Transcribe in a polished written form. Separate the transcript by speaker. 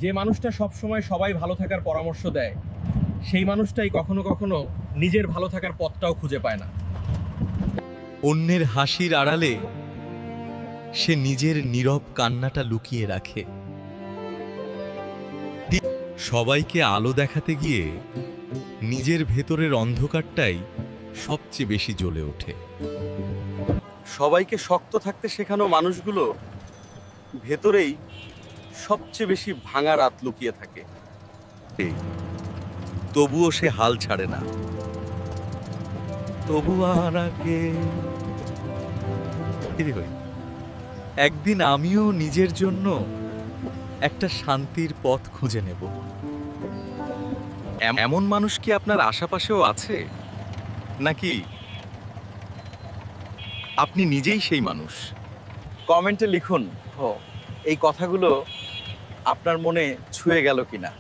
Speaker 1: যে মানুষটা সবসময় সবাই ভালো থাকার পরামর্শ দেয় সেই মানুষটাই কখনো কখনো নিজের ভালো থাকার পথটাও খুঁজে পায় না।
Speaker 2: অন্যের হাসির আড়ালে সে নিজের নীরব কান্নাটা লুকিয়ে রাখে। সবাইকে আলো দেখাতে গিয়ে নিজের ভেতরের অন্ধকারটাই সবচেয়ে বেশি জ্বলে ওঠে।
Speaker 1: সবাইকে শক্ত থাকতে শেখানো মানুষগুলো ভেতরেই সবচেয়ে বেশি ভাঙা রাত লুকিয়ে থাকে।
Speaker 2: তবুও সে হাল ছাড়ে না। তবু আরাকে একদিন আমিও নিজের জন্য একটা শান্তির পথ খুঁজে নেব। এমন মানুষ কি আপনার আশেপাশেও আছে, নাকি আপনি নিজেই সেই মানুষ?
Speaker 1: কমেন্টে লিখুন এই কথাগুলো আপনার মনে ছুঁয়ে গেল কিনা।